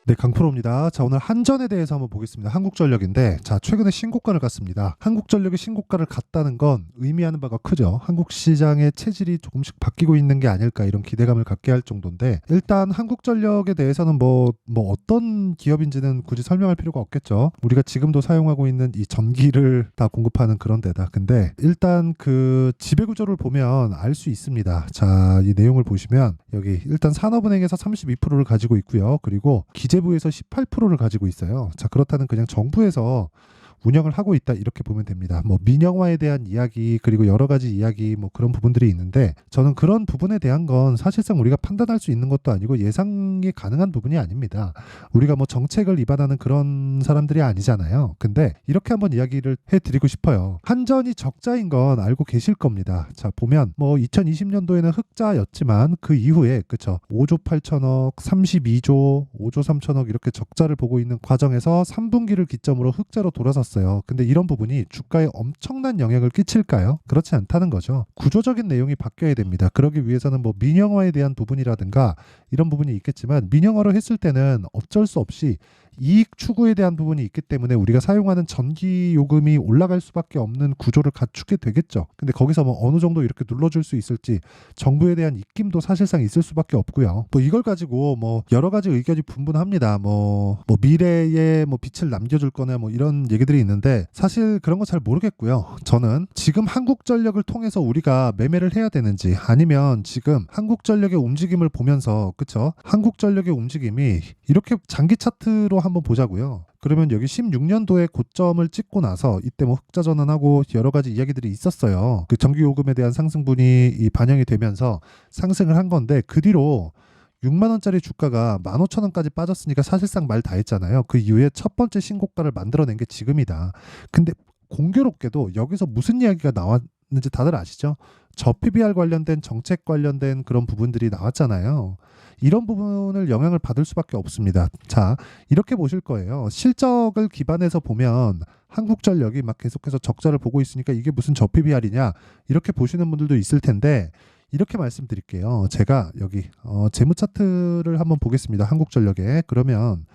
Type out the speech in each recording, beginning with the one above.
네, 강프로입니다. 자, 오늘 한전에 대해서 한번 보겠습니다. 한국전력인데, 자, 최근에 신고가를 갔습니다. 한국전력이 신고가를 갔다는 건 의미하는 바가 크죠. 한국 시장의 체질이 조금씩 바뀌고 있는 게 아닐까 이런 기대감을 갖게 할 정도인데, 일단 한국전력에 대해서는 뭐 어떤 기업인지는 굳이 설명할 필요가 없겠죠. 우리가 지금도 사용하고 있는 이 전기를 다 공급하는 그런 데다. 근데 일단 그 지배구조를 보면 알 수 있습니다. 자, 이 내용을 보시면 여기 일단 산업은행에서 32%를 가지고 있고요. 그리고 기재부에서 18%를 가지고 있어요. 자, 그렇다는 그냥 정부에서 운영을 하고 있다 이렇게 보면 됩니다. 뭐 민영화에 대한 이야기 그리고 여러 가지 이야기 뭐 그런 부분들이 있는데 저는 그런 부분에 대한 건 사실상 우리가 판단할 수 있는 것도 아니고 예상이 가능한 부분이 아닙니다. 우리가 뭐 정책을 위반하는 그런 사람들이 아니잖아요. 근데 이렇게 한번 이야기를 해드리고 싶어요. 한전이 적자인 건 알고 계실 겁니다. 자, 보면 뭐 2020년도에는 흑자였지만 그 이후에 그쵸 5조 8천억 32조 5조 3천억 이렇게 적자를 보고 있는 과정에서 3분기를 기점으로 흑자로 돌아섰어요. 근데 이런 부분이 주가에 엄청난 영향을 끼칠까요? 그렇지 않다는 거죠. 구조적인 내용이 바뀌어야 됩니다. 그러기 위해서는 뭐 민영화에 대한 부분이라든가 이런 부분이 있겠지만 민영화를 했을 때는 어쩔 수 없이 이익 추구에 대한 부분이 있기 때문에 우리가 사용하는 전기 요금이 올라갈 수밖에 없는 구조를 갖추게 되겠죠. 근데 거기서 뭐 어느 정도 이렇게 눌러줄 수 있을지 정부에 대한 입김도 사실상 있을 수밖에 없고요. 뭐 이걸 가지고 뭐 여러 가지 의견이 분분합니다. 뭐 미래에 뭐 빛을 남겨줄 거냐 뭐 이런 얘기들이 있는데 사실 그런 거 잘 모르겠고요. 저는 지금 한국전력을 통해서 우리가 매매를 해야 되는지 아니면 지금 한국전력의 움직임을 보면서 그쵸? 한국전력의 움직임이 이렇게 장기 차트로 한번 보자고요. 그러면 여기 16년도에 고점을 찍고 나서 이때 뭐 흑자 전환하고 여러 가지 이야기들이 있었어요. 그 전기요금에 대한 상승분이 반영이 되면서 상승을 한 건데 그 뒤로 6만 원짜리 주가가 15,000원까지 빠졌으니까 사실상 말 다 했잖아요. 그 이후에 첫 번째 신고가를 만들어낸 게 지금이다. 근데 공교롭게도 여기서 무슨 이야기가 나왔는지 다들 아시죠? 저PBR 관련된 정책 관련된 그런 부분들이 나왔잖아요. 이런 부분을 영향을 받을 수밖에 없습니다. 자, 이렇게 보실 거예요. 실적을 기반해서 보면 한국전력이 막 계속해서 적자를 보고 있으니까 이게 무슨 저PBR이냐 이렇게 보시는 분들도 있을 텐데 이렇게 말씀드릴게요. 제가 여기 재무 차트를 한번 보겠습니다. 한국전력에. 그러면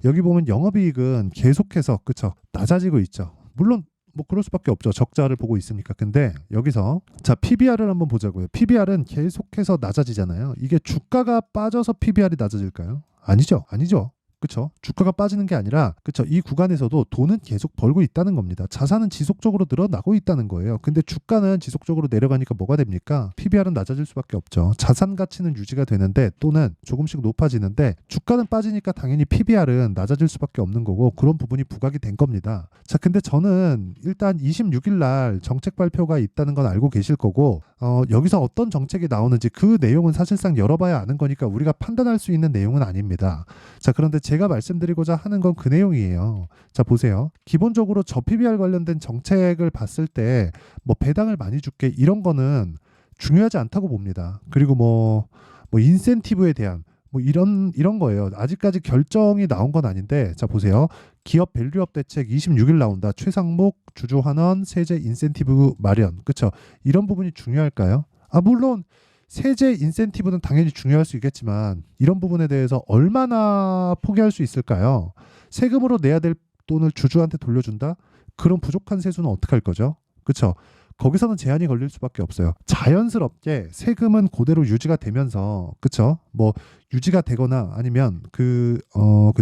여기 보면 영업이익은 계속해서 그쵸 낮아지고 있죠. 물론 뭐 그럴 수밖에 없죠. 적자를 보고 있으니까. 근데 여기서 자 PBR을 한번 보자고요. PBR은 계속해서 낮아지잖아요. 이게 주가가 빠져서 PBR이 낮아질까요? 아니죠. 아니죠. 그쵸? 주가가 빠지는 게 아니라 그쵸? 이 구간에서도 돈은 계속 벌고 있다는 겁니다. 자산은 지속적으로 늘어나고 있다는 거예요. 근데 주가는 지속적으로 내려가니까 뭐가 됩니까? PBR은 낮아질 수밖에 없죠. 자산 가치는 유지가 되는데 또는 조금씩 높아지는데 주가는 빠지니까 당연히 PBR은 낮아질 수밖에 없는 거고 그런 부분이 부각이 된 겁니다. 자, 근데 저는 일단 26일 날 정책 발표가 있다는 건 알고 계실 거고 여기서 어떤 정책이 나오는지 그 내용은 사실상 열어봐야 아는 거니까 우리가 판단할 수 있는 내용은 아닙니다. 자, 그런데 제가 말씀드리고자 하는 건 그 내용이에요. 자, 보세요. 기본적으로 저PBR 관련된 정책을 봤을 때 뭐 배당을 많이 줄게 이런 거는 중요하지 않다고 봅니다. 그리고 뭐 인센티브에 대한 뭐 이런 거예요. 아직까지 결정이 나온 건 아닌데 자, 보세요. 기업 밸류업 대책 26일 나온다. 최상목 주주 환원 세제 인센티브 마련. 그렇죠? 이런 부분이 중요할까요? 물론 세제 인센티브는 당연히 중요할 수 있겠지만 이런 부분에 대해서 얼마나 포기할 수 있을까요? 세금으로 내야 될 돈을 주주한테 돌려준다? 그런 부족한 세수는 어떻게 할 거죠? 그렇죠? 거기서는 제한이 걸릴 수밖에 없어요. 자연스럽게 세금은 그대로 유지가 되면서 그쵸? 뭐 유지가 되거나 아니면 그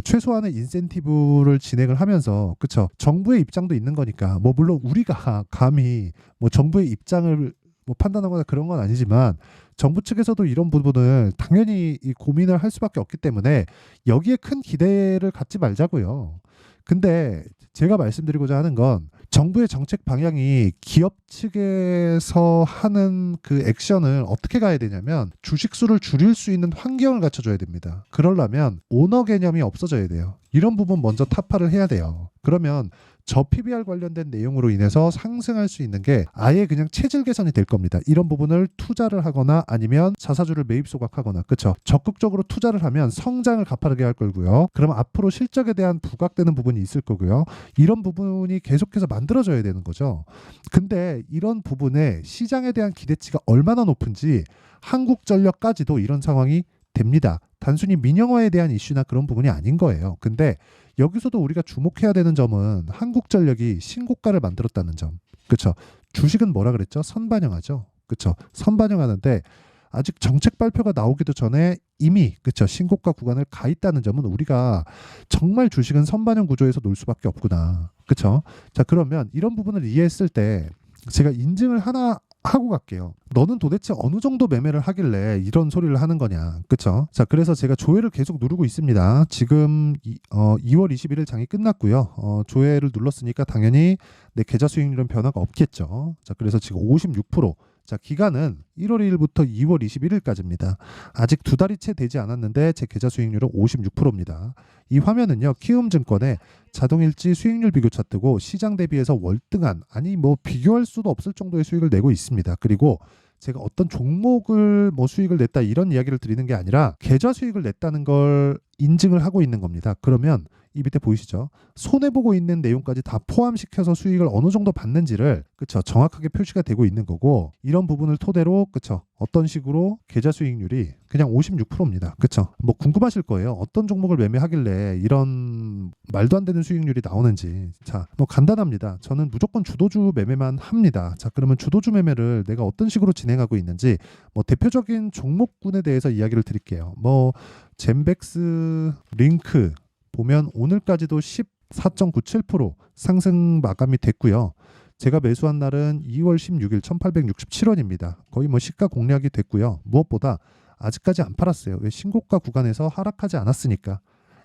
최소한의 인센티브를 진행을 하면서 그쵸? 정부의 입장도 있는 거니까 뭐 물론 우리가 감히 뭐 정부의 입장을 뭐 판단하거나 그런 건 아니지만 정부 측에서도 이런 부분을 당연히 이 고민을 할 수밖에 없기 때문에 여기에 큰 기대를 갖지 말자고요. 근데 제가 말씀드리고자 하는 건 정부의 정책 방향이 기업 측에서 하는 그 액션을 어떻게 가야 되냐면 주식수를 줄일 수 있는 환경을 갖춰줘야 됩니다. 그러려면 오너 개념이 없어져야 돼요. 이런 부분 먼저 타파를 해야 돼요. 그러면 저 PBR 관련된 내용으로 인해서 상승할 수 있는 게 아예 그냥 체질 개선이 될 겁니다. 이런 부분을 투자를 하거나 아니면 자사주를 매입 소각하거나 그렇죠. 적극적으로 투자를 하면 성장을 가파르게 할 거고요. 그럼 앞으로 실적에 대한 부각되는 부분이 있을 거고요. 이런 부분이 계속해서 만들어져야 되는 거죠. 근데 이런 부분에 시장에 대한 기대치가 얼마나 높은지 한국전력까지도 이런 상황이 됩니다. 단순히 민영화에 대한 이슈나 그런 부분이 아닌 거예요. 근데 여기서도 우리가 주목해야 되는 점은 한국전력이 신고가를 만들었다는 점. 그렇죠. 주식은 뭐라 그랬죠? 선반영하죠. 그렇죠. 선반영하는데 아직 정책 발표가 나오기도 전에 이미 그렇죠. 신고가 구간을 가 있다는 점은 우리가 정말 주식은 선반영 구조에서 놀 수밖에 없구나. 그렇죠. 자, 그러면 이런 부분을 이해했을 때 제가 인증을 하나 하고 갈게요. 너는 도대체 어느 정도 매매를 하길래 이런 소리를 하는 거냐. 그쵸? 자, 그래서 제가 조회를 계속 누르고 있습니다. 지금 2월 21일 장이 끝났고요. 조회를 눌렀으니까 당연히 내 계좌 수익률은 변화가 없겠죠. 자, 그래서 지금 56%. 자, 기간은 1월 1일부터 2월 21일까지입니다. 아직 두 달이 채 되지 않았는데 제 계좌 수익률은 56%입니다. 이 화면은요, 키움증권의 자동일지 수익률 비교 차트고 시장 대비해서 월등한, 아니 뭐 비교할 수도 없을 정도의 수익을 내고 있습니다. 그리고 제가 어떤 종목을 뭐 수익을 냈다 이런 이야기를 드리는 게 아니라 계좌 수익을 냈다는 걸 인증을 하고 있는 겁니다. 그러면 이 밑에 보이시죠? 손해보고 있는 내용까지 다 포함시켜서 수익을 어느 정도 받는지를 그쵸 정확하게 표시가 되고 있는 거고, 이런 부분을 토대로 그쵸 어떤 식으로 계좌 수익률이 그냥 56%입니다. 그쵸? 뭐 궁금하실 거예요. 어떤 종목을 매매하길래 이런 말도 안 되는 수익률이 나오는지. 자, 뭐 간단합니다. 저는 무조건 주도주 매매만 합니다. 자, 그러면 주도주 매매를 내가 어떤 식으로 진행하고 있는지 뭐 대표적인 종목군에 대해서 이야기를 드릴게요. 뭐 젠백스 링크 보면 오늘까지도 14.97% 상승 마감이 됐고요. 제가 매수한 날은 2월 16일 1867원입니다. 거의 뭐 시가 공략이 됐고요. 무엇보다 아직까지 안 팔았어요. 왜? 신고가 구간에서 하락하지 않았으니까.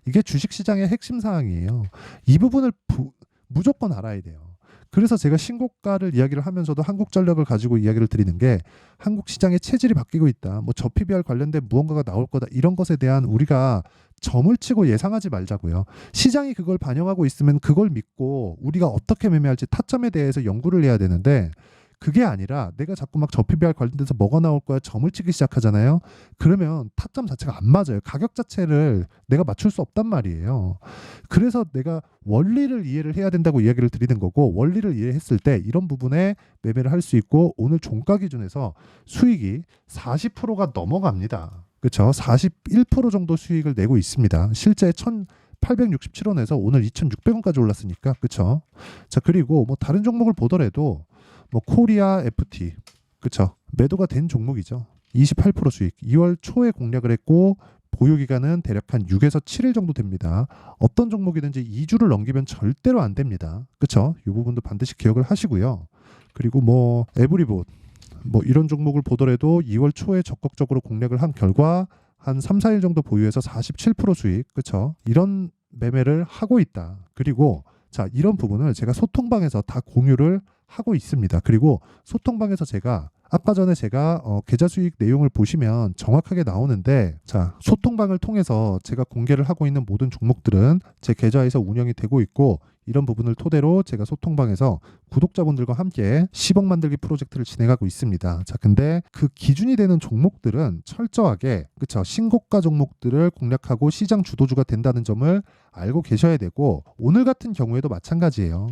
이게 주식시장의 핵심 사항이에요. 이 부분을 무조건 알아야 돼요. 그래서 제가 신고가를 이야기를 하면서도 한국전력을 가지고 이야기를 드리는 게, 한국 시장의 체질이 바뀌고 있다. 뭐 저 PBR 관련된 무언가가 나올 거다. 이런 것에 대한 우리가 점을 치고 예상하지 말자고요. 시장이 그걸 반영하고 있으면 그걸 믿고 우리가 어떻게 매매할지 타점에 대해서 연구를 해야 되는데, 그게 아니라 내가 자꾸 막 저 PBR 관련돼서 뭐가 나올 거야 점을 치기 시작하잖아요. 그러면 타점 자체가 안 맞아요. 가격 자체를 내가 맞출 수 없단 말이에요. 그래서 내가 원리를 이해를 해야 된다고 이야기를 드리는 거고, 원리를 이해했을 때 이런 부분에 매매를 할 수 있고, 오늘 종가 기준에서 수익이 40%가 넘어갑니다. 그렇죠? 41% 정도 수익을 내고 있습니다. 실제 1,867원에서 오늘 2,600원까지 올랐으니까. 그렇죠? 자, 그리고 뭐 다른 종목을 보더라도 뭐 코리아 FT, 그렇죠? 매도가 된 종목이죠. 28% 수익. 2월 초에 공략을 했고 보유 기간은 대략 한 6에서 7일 정도 됩니다. 어떤 종목이든지 2주를 넘기면 절대로 안 됩니다. 그렇죠? 이 부분도 반드시 기억을 하시고요. 그리고 뭐 에브리봇 뭐 이런 종목을 보더라도 2월 초에 적극적으로 공략을 한 결과 한 3, 4일 정도 보유해서 47% 수익. 그렇죠? 이런 매매를 하고 있다. 그리고 자, 이런 부분을 제가 소통방에서 다 공유를 하고 있습니다. 그리고 소통방에서 제가 아까 전에 제가 계좌 수익 내용을 보시면 정확하게 나오는데, 자, 소통방을 통해서 제가 공개를 하고 있는 모든 종목들은 제 계좌에서 운영이 되고 있고, 이런 부분을 토대로 제가 소통방에서 구독자분들과 함께 10억 만들기 프로젝트를 진행하고 있습니다. 자, 근데 그 기준이 되는 종목들은 철저하게 그쵸 신고가 종목들을 공략하고 시장 주도주가 된다는 점을 알고 계셔야 되고, 오늘 같은 경우에도 마찬가지예요.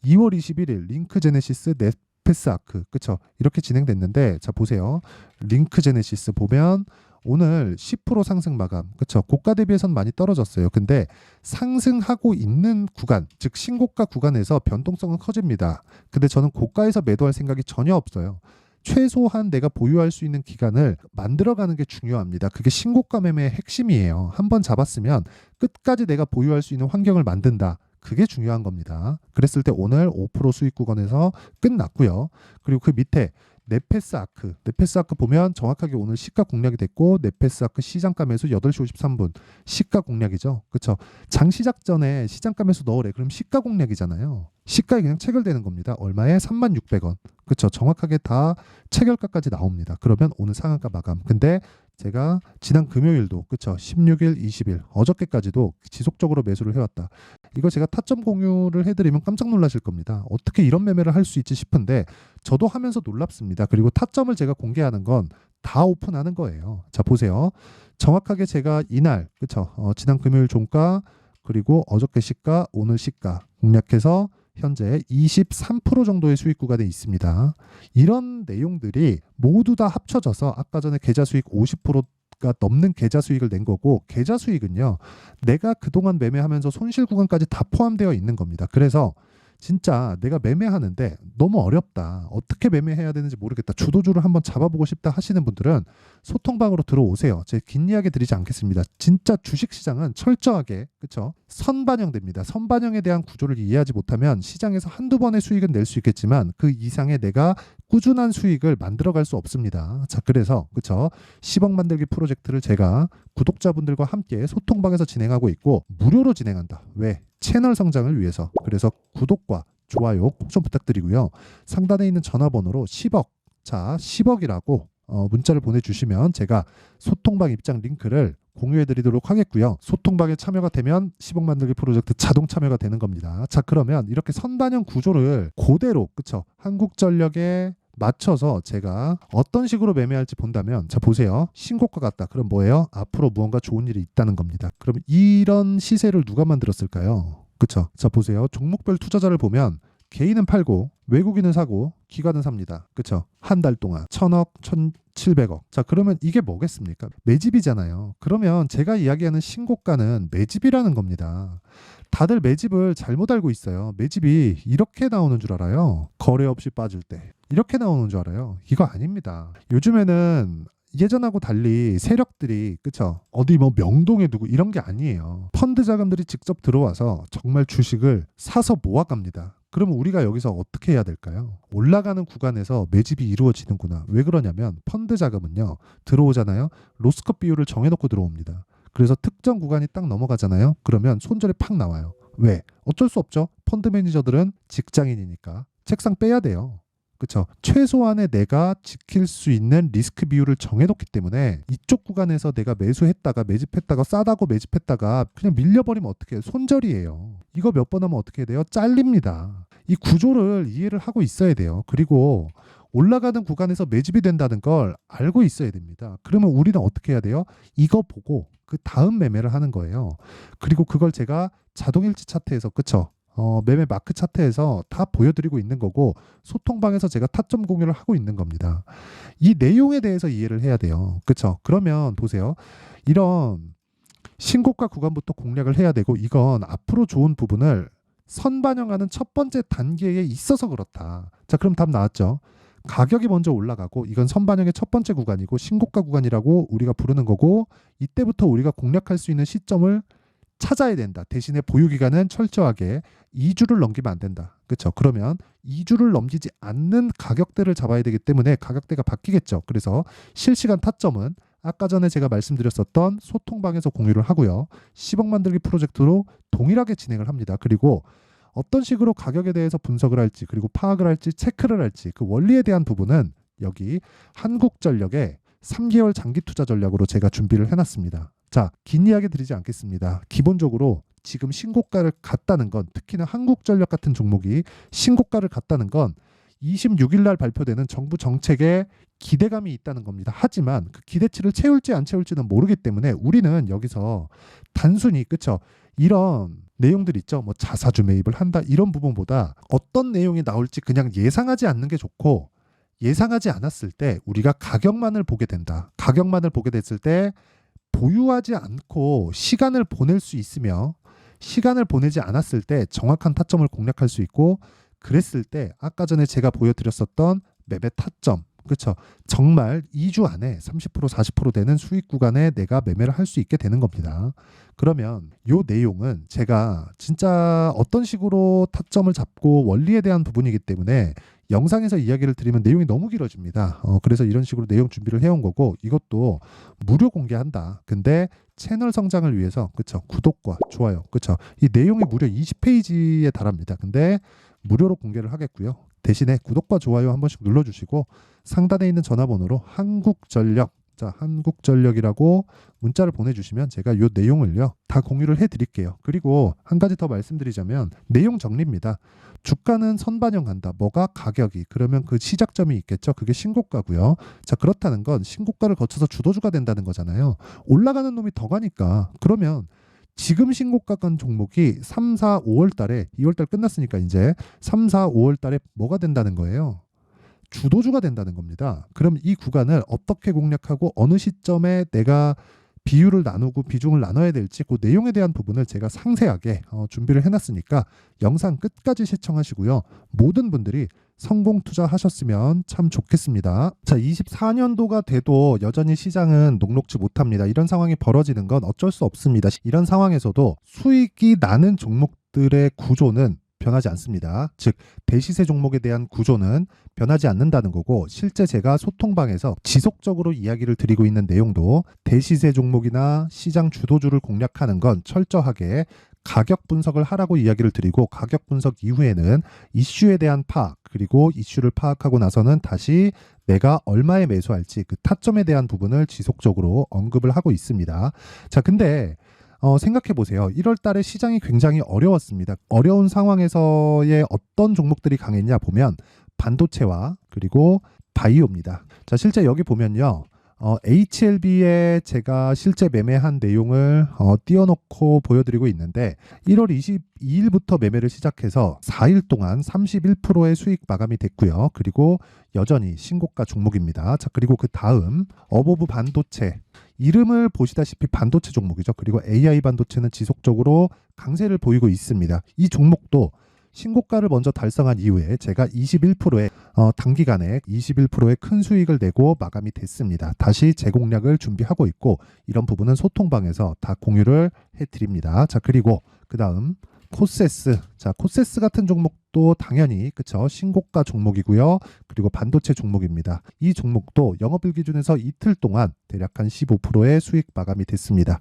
2월 21일 링크 제네시스 넷패스 아크 그쵸 이렇게 진행됐는데, 자 보세요. 링크 제네시스 보면 오늘 10% 상승 마감. 그쵸 고가 대비해서는 많이 떨어졌어요. 근데 상승하고 있는 구간, 즉 신고가 구간에서 변동성은 커집니다. 근데 저는 고가에서 매도할 생각이 전혀 없어요. 최소한 내가 보유할 수 있는 기간을 만들어가는 게 중요합니다. 그게 신고가 매매의 핵심이에요. 한번 잡았으면 끝까지 내가 보유할 수 있는 환경을 만든다. 그게 중요한 겁니다. 그랬을 때 오늘 5% 수익 구간에서 끝났고요. 그리고 그 밑에 넷패스 아크 보면 정확하게 오늘 시가 공략이 됐고, 넷패스 아크 시장가 매수 8시 53분 시가 공략이죠. 그렇죠? 장 시작 전에 시장가 매수 넣으래. 그럼 시가 공략이잖아요. 시가에 그냥 체결되는 겁니다. 얼마에? 36,000원. 그렇죠? 정확하게 다 체결가까지 나옵니다. 그러면 오늘 상한가 마감. 근데 제가 지난 금요일도 그렇죠? 16일, 20일 어저께까지도 지속적으로 매수를 해왔다. 이거 제가 타점 공유를 해드리면 깜짝 놀라실 겁니다. 어떻게 이런 매매를 할 수 있지 싶은데 저도 하면서 놀랍습니다. 그리고 타점을 제가 공개하는 건 다 오픈하는 거예요. 자 보세요. 정확하게 제가 이날 그렇죠? 지난 금요일 종가 그리고 어저께 시가, 오늘 시가 공략해서 현재 23% 정도의 수익 구간에 있습니다. 이런 내용들이 모두 다 합쳐져서 아까 전에 계좌 수익 50% 가 넘는 계좌 수익을 낸 거고, 계좌 수익은요, 내가 그동안 매매하면서 손실 구간까지 다 포함되어 있는 겁니다. 그래서 진짜 내가 매매하는데 너무 어렵다, 어떻게 매매해야 되는지 모르겠다, 주도주를 한번 잡아보고 싶다 하시는 분들은 소통방으로 들어오세요. 제가 긴 이야기 드리지 않겠습니다. 진짜 주식시장은 철저하게, 그쵸, 선반영됩니다. 선반영에 대한 구조를 이해하지 못하면 시장에서 한두 번의 수익은 낼 수 있겠지만 그 이상의 내가 꾸준한 수익을 만들어갈 수 없습니다. 자, 그래서 그쵸, 10억 만들기 프로젝트를 제가 구독자분들과 함께 소통방에서 진행하고 있고, 무료로 진행한다. 왜? 채널 성장을 위해서. 그래서 구독과 좋아요 꼭 좀 부탁드리고요. 상단에 있는 전화번호로 10억, 자 10억이라고 문자를 보내주시면 제가 소통방 입장 링크를 공유해드리도록 하겠고요. 소통방에 참여가 되면 10억 만들기 프로젝트 자동 참여가 되는 겁니다. 자, 그러면 이렇게 선반영 구조를 그대로, 그쵸, 한국전력에 맞춰서 제가 어떤 식으로 매매할지 본다면, 자 보세요. 신고가 같다. 그럼 뭐예요? 앞으로 무언가 좋은 일이 있다는 겁니다. 그럼 이런 시세를 누가 만들었을까요? 그쵸? 자 보세요. 종목별 투자자를 보면 개인은 팔고 외국인은 사고 기관은 삽니다. 그쵸? 한 달 동안 1000억, 1700억. 자, 그러면 이게 뭐겠습니까? 매집이잖아요. 그러면 제가 이야기하는 신고가는 매집이라는 겁니다. 다들 매집을 잘못 알고 있어요. 매집이 이렇게 나오는 줄 알아요. 거래 없이 빠질 때 이렇게 나오는 줄 알아요. 이거 아닙니다. 요즘에는 예전하고 달리 세력들이, 그쵸, 어디 뭐 명동에 두고 이런 게 아니에요. 펀드 자금들이 직접 들어와서 정말 주식을 사서 모아갑니다. 그러면 우리가 여기서 어떻게 해야 될까요? 올라가는 구간에서 매집이 이루어지는구나. 왜 그러냐면 펀드 자금은요, 들어오잖아요. 로스컷 비율을 정해놓고 들어옵니다. 그래서 특정 구간이 딱 넘어가잖아요. 그러면 손절이 팍 나와요. 왜? 어쩔 수 없죠. 펀드 매니저들은 직장인이니까 책상 빼야 돼요. 그쵸? 최소한의 내가 지킬 수 있는 리스크 비율을 정해놓기 때문에 이쪽 구간에서 내가 매수했다가 매집했다가 싸다고 매집했다가 그냥 밀려버리면 어떻게 해요? 손절이에요. 이거 몇 번 하면 어떻게 돼요? 잘립니다. 이 구조를 이해를 하고 있어야 돼요. 그리고 올라가는 구간에서 매집이 된다는 걸 알고 있어야 됩니다. 그러면 우리는 어떻게 해야 돼요? 이거 보고 그 다음 매매를 하는 거예요. 그리고 그걸 제가 자동일치 차트에서, 그쵸, 매매 마크 차트에서 다 보여드리고 있는 거고, 소통방에서 제가 타점 공유를 하고 있는 겁니다. 이 내용에 대해서 이해를 해야 돼요. 그쵸? 그러면 보세요. 이런 신고가 구간부터 공략을 해야 되고, 이건 앞으로 좋은 부분을 선반영하는 첫 번째 단계에 있어서 그렇다. 자, 그럼 답 나왔죠? 가격이 먼저 올라가고 이건 선반영의 첫 번째 구간이고 신고가 구간이라고 우리가 부르는 거고, 이때부터 우리가 공략할 수 있는 시점을 찾아야 된다. 대신에 보유기간은 철저하게 2주를 넘기면 안 된다. 그렇죠? 그러면 2주를 넘기지 않는 가격대를 잡아야 되기 때문에 가격대가 바뀌겠죠. 그래서 실시간 타점은 아까 전에 제가 말씀드렸었던 소통방에서 공유를 하고요. 10억 만들기 프로젝트로 동일하게 진행을 합니다. 그리고 어떤 식으로 가격에 대해서 분석을 할지, 그리고 파악을 할지, 체크를 할지, 그 원리에 대한 부분은 여기 한국전력의 3개월 장기 투자 전략으로 제가 준비를 해놨습니다. 자, 긴 이야기 드리지 않겠습니다. 기본적으로 지금 신고가를 갔다는 건, 특히나 한국전력 같은 종목이 신고가를 갔다는 건 26일 날 발표되는 정부 정책에 기대감이 있다는 겁니다. 하지만 그 기대치를 채울지 안 채울지는 모르기 때문에 우리는 여기서 단순히, 그쵸, 이런 내용들 있죠. 뭐 자사주 매입을 한다 이런 부분보다 어떤 내용이 나올지 그냥 예상하지 않는 게 좋고, 예상하지 않았을 때 우리가 가격만을 보게 된다. 가격만을 보게 됐을 때 보유하지 않고 시간을 보낼 수 있으며, 시간을 보내지 않았을 때 정확한 타점을 공략할 수 있고, 그랬을 때 아까 전에 제가 보여드렸었던 매매 타점, 그렇죠, 정말 2주 안에 30% 40% 되는 수익 구간에 내가 매매를 할 수 있게 되는 겁니다. 그러면 이 내용은 제가 진짜 어떤 식으로 타점을 잡고 원리에 대한 부분이기 때문에 영상에서 이야기를 드리면 내용이 너무 길어집니다. 그래서 이런 식으로 내용 준비를 해온 거고, 이것도 무료 공개한다. 근데 채널 성장을 위해서, 그쵸, 구독과 좋아요, 그쵸, 이 내용이 무려 20페이지에 달합니다. 근데 무료로 공개를 하겠고요. 대신에 구독과 좋아요 한 번씩 눌러주시고 상단에 있는 전화번호로 한국전력, 자 한국전력이라고 문자를 보내주시면 제가 이 내용을요 다 공유를 해드릴게요. 그리고 한 가지 더 말씀드리자면 내용 정리입니다. 주가는 선반영한다. 뭐가? 가격이. 그러면 그 시작점이 있겠죠. 그게 신고가고요. 자, 그렇다는 건 신고가를 거쳐서 주도주가 된다는 거잖아요. 올라가는 놈이 더 가니까, 그러면 지금 신고가 간 종목이 3, 4, 5월 달에, 2월 달 끝났으니까 이제 3, 4, 5월 달에 뭐가 된다는 거예요? 주도주가 된다는 겁니다. 그럼 이 구간을 어떻게 공략하고 어느 시점에 내가 비율을 나누고 비중을 나눠야 될지 그 내용에 대한 부분을 제가 상세하게 준비를 해놨으니까 영상 끝까지 시청하시고요. 모든 분들이 성공 투자하셨으면 참 좋겠습니다. 자, 24년도가 돼도 여전히 시장은 녹록지 못합니다. 이런 상황이 벌어지는 건 어쩔 수 없습니다. 이런 상황에서도 수익이 나는 종목들의 구조는 변하지 않습니다. 즉 대시세 종목에 대한 구조는 변하지 않는다는 거고, 실제 제가 소통방에서 지속적으로 이야기를 드리고 있는 내용도 대시세 종목이나 시장 주도주를 공략하는 건 철저하게 가격 분석을 하라고 이야기를 드리고, 가격 분석 이후에는 이슈에 대한 파악, 그리고 이슈를 파악하고 나서는 다시 내가 얼마에 매수할지 그 타점에 대한 부분을 지속적으로 언급을 하고 있습니다. 자, 근데 생각해 보세요. 1월 달에 시장이 굉장히 어려웠습니다. 어려운 상황에서의 어떤 종목들이 강했냐 보면 반도체와 그리고 바이오입니다. 자, 실제 여기 보면요. HLB에 제가 실제 매매한 내용을 띄워놓고 보여드리고 있는데, 1월 22일부터 매매를 시작해서 4일 동안 31%의 수익 마감이 됐고요. 그리고 여전히 신고가 종목입니다. 자, 그리고 그 다음 어보브 반도체, 이름을 보시다시피 반도체 종목이죠. 그리고 AI 반도체는 지속적으로 강세를 보이고 있습니다. 이 종목도 신고가를 먼저 달성한 이후에 제가 21%의 단기간에 21%의 큰 수익을 내고 마감이 됐습니다. 다시 재공략을 준비하고 있고, 이런 부분은 소통방에서 다 공유를 해드립니다. 자, 그리고 그 다음 코세스. 자, 코세스 같은 종목도 당연히 그쵸, 신고가 종목이고요. 그리고 반도체 종목입니다. 이 종목도 영업일 기준에서 이틀 동안 대략 한 15%의 수익 마감이 됐습니다.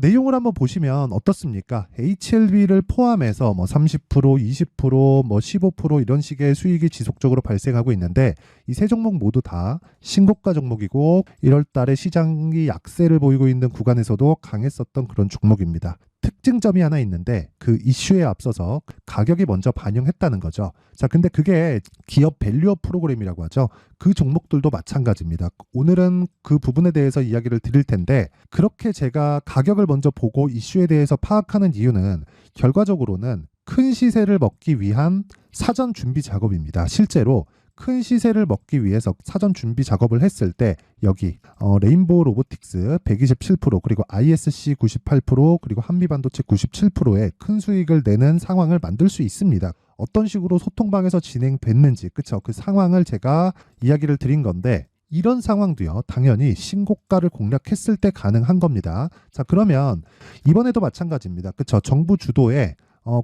내용을 한번 보시면 어떻습니까? HLB를 포함해서 뭐 30%, 20%, 뭐 15% 이런 식의 수익이 지속적으로 발생하고 있는데, 이 세 종목 모두 다 신고가 종목이고 1월 달에 시장이 약세를 보이고 있는 구간에서도 강했었던 그런 종목입니다. 특징점이 하나 있는데, 그 이슈에 앞서서 가격이 먼저 반영했다는 거죠. 자, 근데 그게 기업 밸류업 프로그램이라고 하죠. 그 종목들도 마찬가지입니다. 오늘은 그 부분에 대해서 이야기를 드릴 텐데, 그렇게 제가 가격을 먼저 보고 이슈에 대해서 파악하는 이유는 결과적으로는 큰 시세를 먹기 위한 사전 준비 작업입니다. 실제로 큰 시세를 먹기 위해서 사전 준비 작업을 했을 때 여기 레인보우 로보틱스 127%, 그리고 ISC 98%, 그리고 한미반도체 97%의 큰 수익을 내는 상황을 만들 수 있습니다. 어떤 식으로 소통방에서 진행됐는지, 그쵸? 그 상황을 제가 이야기를 드린 건데, 이런 상황도요, 당연히 신고가를 공략했을 때 가능한 겁니다. 자, 그러면 이번에도 마찬가지입니다. 그쵸? 정부 주도의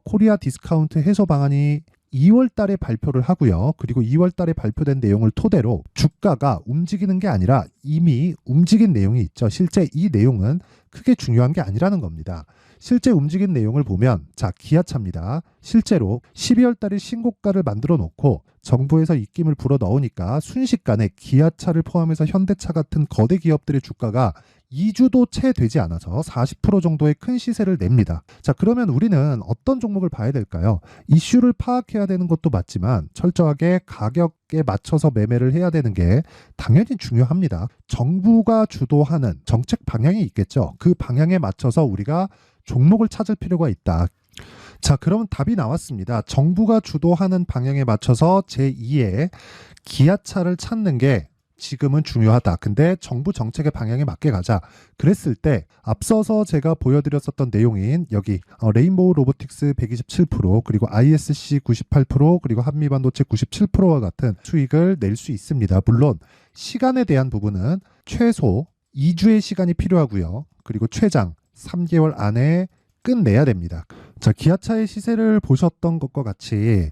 코리아 디스카운트 해소 방안이 2월 달에 발표를 하고요. 그리고 2월 달에 발표된 내용을 토대로 주가가 움직이는 게 아니라 이미 움직인 내용이 있죠. 실제 이 내용은 크게 중요한 게 아니라는 겁니다. 실제 움직인 내용을 보면, 자, 기아차입니다. 실제로 12월 달에 신고가를 만들어 놓고 정부에서 입김을 불어 넣으니까 순식간에 기아차를 포함해서 현대차 같은 거대 기업들의 주가가 2주도 채 되지 않아서 40% 정도의 큰 시세를 냅니다. 자, 그러면 우리는 어떤 종목을 봐야 될까요? 이슈를 파악해야 되는 것도 맞지만 철저하게 가격에 맞춰서 매매를 해야 되는 게 당연히 중요합니다. 정부가 주도하는 정책 방향이 있겠죠. 그 방향에 맞춰서 우리가 종목을 찾을 필요가 있다. 자, 그러면 답이 나왔습니다. 정부가 주도하는 방향에 맞춰서 제2의 기아차를 찾는 게 지금은 중요하다. 근데 정부 정책의 방향에 맞게 가자. 그랬을 때 앞서서 제가 보여드렸었던 내용인 여기 레인보우 로보틱스 127%, 그리고 ISC 98%, 그리고 한미반도체 97%와 같은 수익을 낼 수 있습니다. 물론 시간에 대한 부분은 최소 2주의 시간이 필요하고요. 그리고 최장 3개월 안에 끝내야 됩니다. 자, 기아차의 시세를 보셨던 것과 같이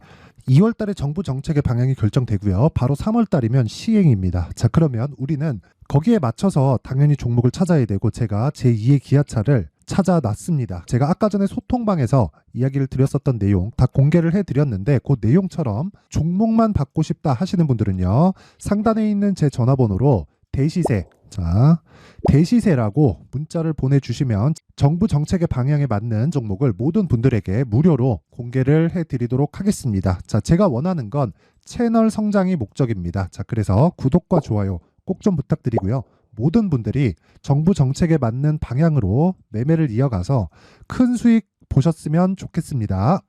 2월 달에 정부 정책의 방향이 결정되고요. 바로 3월 달이면 시행입니다. 자, 그러면 우리는 거기에 맞춰서 당연히 종목을 찾아야 되고, 제가 제2의 기아차를 찾아놨습니다. 제가 아까 전에 소통방에서 이야기를 드렸었던 내용 다 공개를 해드렸는데, 그 내용처럼 종목만 받고 싶다 하시는 분들은요, 상단에 있는 제 전화번호로 대시세, 자, 대시세라고 문자를 보내주시면 정부 정책의 방향에 맞는 종목을 모든 분들에게 무료로 공개를 해드리도록 하겠습니다. 자, 제가 원하는 건 채널 성장이 목적입니다. 자, 그래서 구독과 좋아요 꼭 좀 부탁드리고요. 모든 분들이 정부 정책에 맞는 방향으로 매매를 이어가서 큰 수익 보셨으면 좋겠습니다.